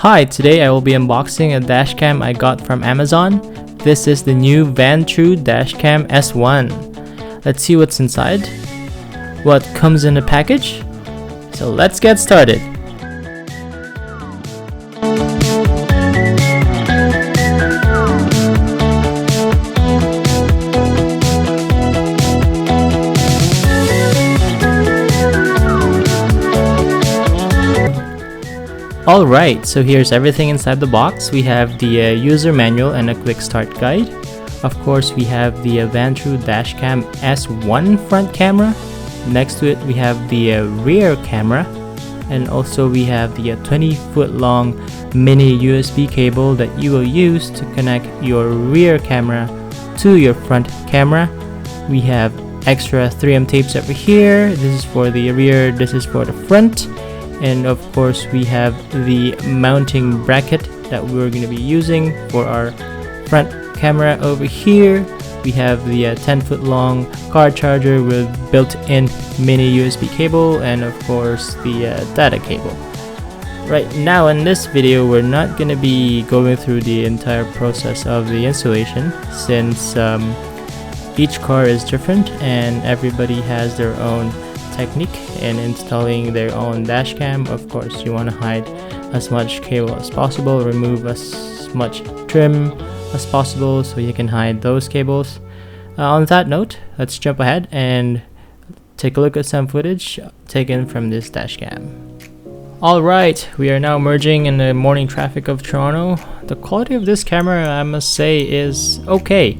Hi, today I will be unboxing a dashcam I got from Amazon. This is the new Vantrue Dashcam S1. Let's see what's inside, what comes in the package. So let's get started. Alright, so here's everything inside the box. We have the user manual and a quick start guide. Of course, we have the Vantrue Dashcam S1 front camera. Next to it, we have the rear camera. And also we have the 20-foot long mini USB cable that you will use to connect your rear camera to your front camera. We have extra 3M tapes over here. This is for the rear, this is for the front. And of course we have the mounting bracket that we're going to be using for our front camera over here. We have the 10-foot long car charger with built-in mini USB cable, and of course the data cable. Right now in this video we're not going to be going through the entire process of the installation, since each car is different and everybody has their own technique in installing their own dashcam. Of course, you want to hide as much cable as possible, remove as much trim as possible so you can hide those cables. On that note, let's jump ahead and take a look at some footage taken from this dashcam. Alright, we are now merging in the morning traffic of Toronto. The quality of this camera, I must say, is okay.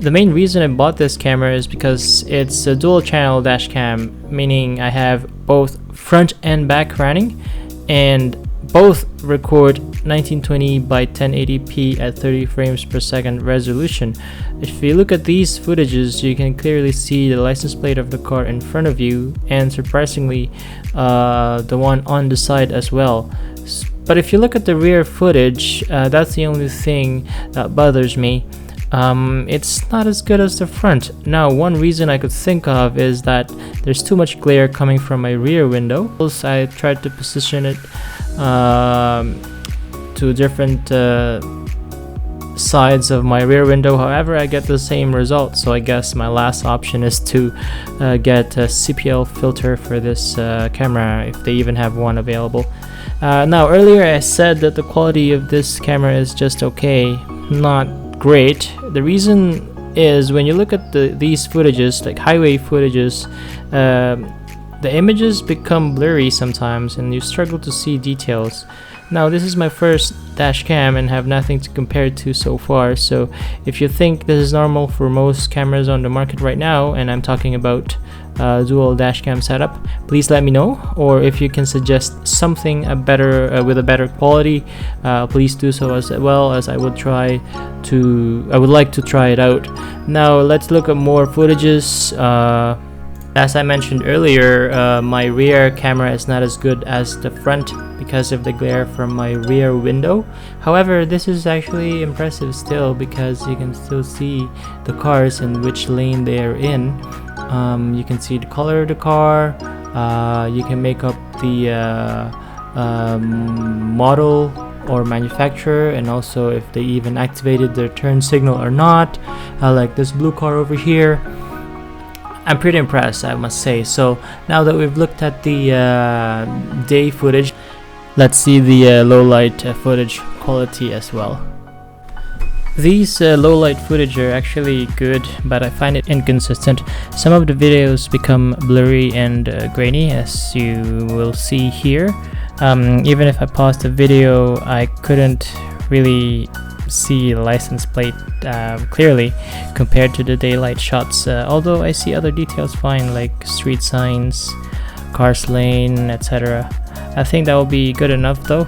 The main reason I bought this camera is because it's a dual channel dashcam, meaning I have both front and back running, and both record 1920 by 1080p at 30 frames per second resolution. If you look at these footages, you can clearly see the license plate of the car in front of you, and surprisingly the one on the side as well. But if you look at the rear footage, that's the only thing that bothers me. It's not as good as the front. Now, one reason I could think of is that there's too much glare coming from my rear window. I tried to position it to different sides of my rear window. However, I get the same result, so I guess my last option is to get a CPL filter for this camera, if they even have one available. Now, earlier I said that the quality of this camera is just okay, not great. The reason is, when you look at these footages, like highway footages, the images become blurry sometimes and you struggle to see details. Now, this is my first dash cam and have nothing to compare it to so far, so if you think this is normal for most cameras on the market right now, and I'm talking about dual dash cam setup, please let me know. Or if you can suggest something with a better quality, please do so as well, as I would like to try it out. Now let's look at more footages. As I mentioned earlier, my rear camera is not as good as the front because of the glare from my rear window. However, this is actually impressive still, because you can still see the cars and which lane they are in. You can see the color of the car, you can make up the model or manufacturer, and also if they even activated their turn signal or not, like this blue car over here. I'm pretty impressed, I must say. So now that we've looked at the day footage, let's see the low light footage quality as well. These low light footage are actually good, but I find it inconsistent. Some of the videos become blurry and grainy, as you will see here. Even if I paused the video, I couldn't really see the license plate clearly compared to the daylight shots, although I see other details fine, like street signs, cars lane, etc. I think that will be good enough though.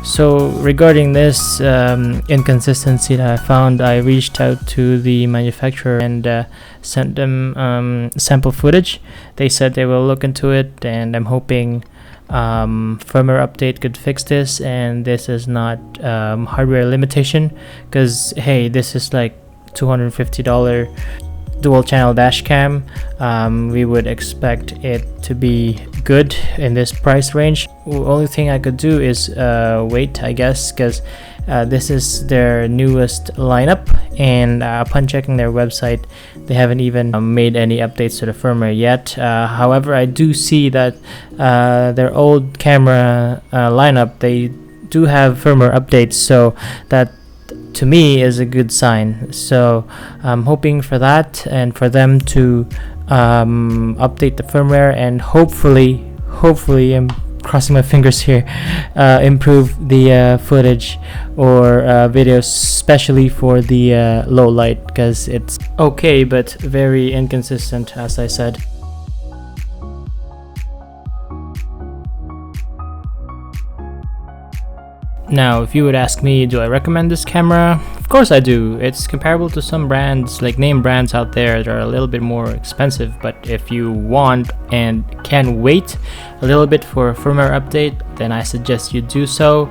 So regarding this inconsistency that I found, I reached out to the manufacturer and sent them sample footage. They said they will look into it, and I'm hoping firmware update could fix this, and this is not hardware limitation, because hey, this is like $250 dual channel dash cam. We would expect it to be good in this price range. Only thing I could do is wait, I guess, because this is their newest lineup, and upon checking their website, they haven't even made any updates to the firmware yet. However, I do see that their old camera lineup, they do have firmware updates, so that to me is a good sign. So I'm hoping for that and for them to update the firmware, and hopefully I'm crossing my fingers here, improve the footage or videos, especially for the low light, because it's okay but very inconsistent, as I said. Now, if you would ask me, do I recommend this camera? Of course I do. It's comparable to some brands, like name brands out there that are a little bit more expensive, but if you want and can wait a little bit for a firmware update, then I suggest you do so.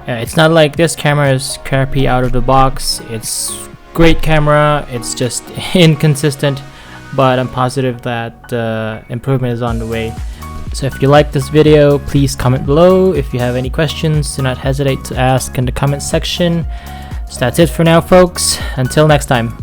It's not like this camera is crappy out of the box. It's great camera, it's just inconsistent, but I'm positive that improvement is on the way. So if you like this video, please comment below. If you have any questions, do not hesitate to ask in the comment section. So that's it for now, folks. Until next time.